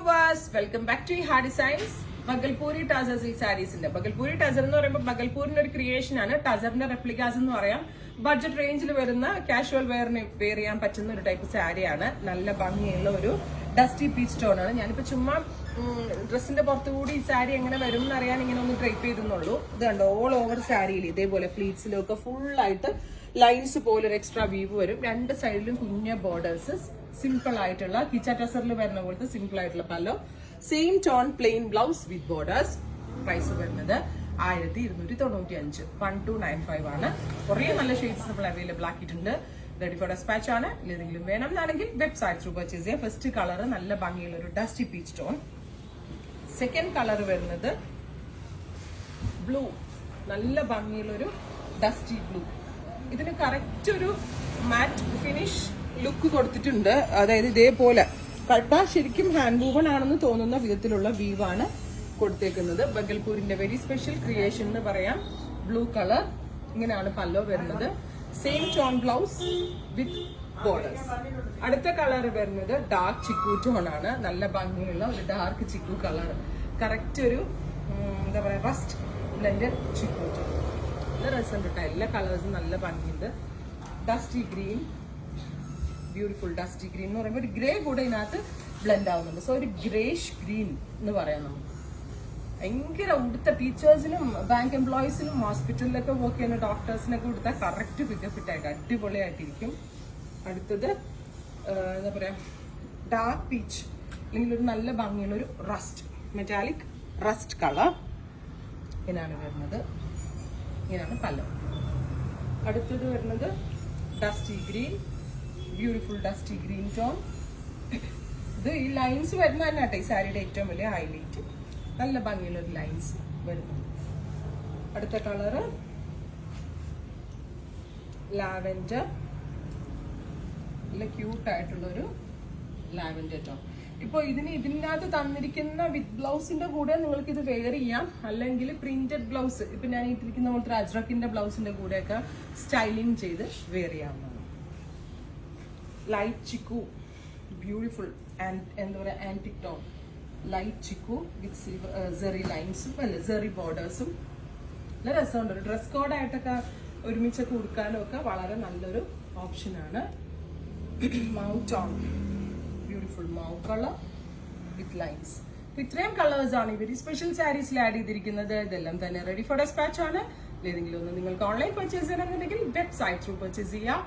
viewers, welcome back to Iha Designs. Bagalpuri Tazar silk sarees in the Bagalpuri Tazar എന്ന് പറയുമ്പോൾ ബഗൽപൂരിന്റെ ഒരു creation ആണ്. ടസറിന്റെ replicas എന്ന് പറയാം. ബഡ്ജറ്റ് റേഞ്ചിൽ വരുന്ന കാഷ്വൽ വെയറിന് വെയർ ചെയ്യാൻ പറ്റുന്ന ഒരു ടൈപ്പ് സാരിയാണ്. നല്ല ഭംഗിയുള്ള ഒരു ഡസ്റ്റി പീച്ച് ടോൺ ആണ്. ഞാനിപ്പോ ചുമ്മാ ഡ്രസ്സിന്റെ പുറത്തുകൂടി ഈ സാരി എങ്ങനെ വരും എന്ന് അറിയാൻ ഇങ്ങനെ ഒന്ന് ഡ്രൈപ്പ് ചെയ്തെന്നുള്ളൂ. ഇത് കണ്ടോ, ഓൾ ഓവർ സാരിയിൽ ഇതേപോലെ ഫ്ലീറ്റ്സിലൊക്കെ ഫുൾ ആയിട്ട് ലൈൻസ് പോലെ ഒരു എക്സ്ട്രാ വീവ് വരും. രണ്ട് സൈഡിലും കുഞ്ഞ ബോർഡേഴ്സ്, സിമ്പിൾ ആയിട്ടുള്ള കിച്ച ടസറിൽ വരുന്ന പോലത്തെ സിമ്പിൾ ആയിട്ടുള്ള പല്ലോ, same tone plain blouse with borders. Price വരുന്നത് 1295, 1295 ആണ്. കുറെ നല്ല ഷെയ്ഡ്സ് നമ്മൾ അവൈലബിൾ ആക്കിയിട്ടുണ്ട്. റെഡി ഫോർ ഡെസ്പാച്ച് ആണ്. ഏതെങ്കിലും വേണം എന്നാണെങ്കിൽ വെബ്സൈറ്റ് ത്രൂ പർച്ചേസ് ചെയ്യാം. ഫസ്റ്റ് കളർ നല്ല ഭംഗിയുള്ള ഒരു dusty peach tone. Second colour വരുന്നത് ബ്ലൂ, നല്ല ഭംഗിയുള്ള ഒരു ഡസ്റ്റി ബ്ലൂ. ഇതിന് കറക്റ്റ് ഒരു മാറ്റ് ഫിനിഷ് ലുക്ക് കൊടുത്തിട്ടുണ്ട്. അതായത് ഇതേപോലെ കട്ടാ ശരിക്കും ഹാൻഡ് വൂവൺ ആണെന്ന് തോന്നുന്ന വിധത്തിലുള്ള വീവാണ് കൊടുത്തേക്കുന്നത്. ബഗൽപൂരിന്റെ വെരി സ്പെഷ്യൽ ക്രിയേഷൻ എന്ന് പറയാം. ബ്ലൂ കളർ, ഇങ്ങനെയാണ് പല്ലോ വരുന്നത്. Same tone blouse with borders. അടുത്ത കളർ വരുന്നത് ഡാർക്ക് ചിക്കു ടോൺ ആണ്. നല്ല ഭംഗിയുള്ള ഒരു ഡാർക്ക് ചിക്കു കളർ, കറക്റ്റ് ഒരു എന്താ പറയാ റസ്റ്റ് ബ്ലെൻഡഡ് ചിക്കു ടോൺ. നല്ല രസമുണ്ട് കേട്ടോ. എല്ലാ കളേഴ്സും നല്ല ഭംഗിയുണ്ട്. Dusty green, beautiful dusty green എന്ന് പറയുമ്പോൾ ഒരു ഗ്രേ കൂടെ ഇതിനകത്ത് ബ്ലെൻഡ് ആവുന്നുണ്ട്. സോ ഒരു ഗ്രേഷ് ഗ്രീൻ എന്ന് പറയാം നമുക്ക്. ഭയങ്കര ഉടുത്ത ടീച്ചേഴ്സിനും ബാങ്ക് എംപ്ലോയീസിനും ഹോസ്പിറ്റലിലൊക്കെ വർക്ക് ചെയ്യുന്ന ഡോക്ടേഴ്സിനൊക്കെ കൊടുത്താൽ കറക്റ്റ് പിക്കപ്പ് ആയിട്ട് അടിപൊളിയായിട്ടിരിക്കും. അടുത്തത് എന്താ പറയാ ഡാർക്ക് പീച്ച്, അല്ലെങ്കിൽ ഒരു നല്ല ഭംഗിയുള്ള ഒരു റസ്റ്റ്, മെറ്റാലിക് റസ്റ്റ് കളർ. ഇങ്ങനെയാണ് വരുന്നത്. ഇങ്ങനെയാണ് പല്ലോ. അടുത്തത് വരുന്നത് dusty green, beautiful dusty green tone. ഇത് ഈ ലൈൻസ് വരുന്ന തന്നെ കേട്ടോ ഈ സാരിയുടെ ഏറ്റവും വലിയ ഹൈലൈറ്റ്. നല്ല ഭംഗിയുള്ള ഒരു ലൈൻസ് വരുന്നു. അടുത്ത കളറ് ലാവെൻഡർ, നല്ല ക്യൂട്ടായിട്ടുള്ളൊരു ലാവെൻഡർ ടോൺ. ഇപ്പോൾ ഇതിനകത്ത് തന്നിരിക്കുന്ന വിത്ത് ബ്ലൗസിന്റെ കൂടെ നിങ്ങൾക്ക് ഇത് വെയർ ചെയ്യാം. അല്ലെങ്കിൽ പ്രിന്റഡ് ബ്ലൗസ്, ഇപ്പൊ ഞാൻ ഇട്ടിരിക്കുന്ന പോലത്തെ അജ്രക്കിന്റെ ബ്ലൗസിന്റെ കൂടെയൊക്കെ സ്റ്റൈലിംഗ് ചെയ്ത് വെയർ ചെയ്യാവുന്നതാണ്. ലൈറ്റ് ചിക്കു, ബ്യൂട്ടിഫുൾ എന്താ പറയുക antique tone. Light chikoo with silver zari ലൈൻസും അല്ല സെറി ബോർഡേഴ്സും. നല്ല രസമുണ്ട്. ഒരു ഡ്രസ് കോഡായിട്ടൊക്കെ ഒരുമിച്ചൊക്കെ ഉടുക്കാനും ഒക്കെ വളരെ നല്ലൊരു ഓപ്ഷനാണ്. Mauve tone, beautiful mauve colour with lines. ഇത്രയും കളേഴ്സ് ആണ് ഇവർ സ്പെഷ്യൽ സാരീസിൽ ആഡ് ചെയ്തിരിക്കുന്നത്. ഇതെല്ലാം തന്നെ റെഡി ഫോർ ഡെസ്പാച്ച് ആണ്. ഏതെങ്കിലും ഒന്ന് നിങ്ങൾക്ക് ഓൺലൈൻ പർച്ചേസ് ചെയ്യണമെന്നുണ്ടെങ്കിൽ വെബ്സൈറ്റ് ത്രൂ പർച്ചേസ് ചെയ്യാം.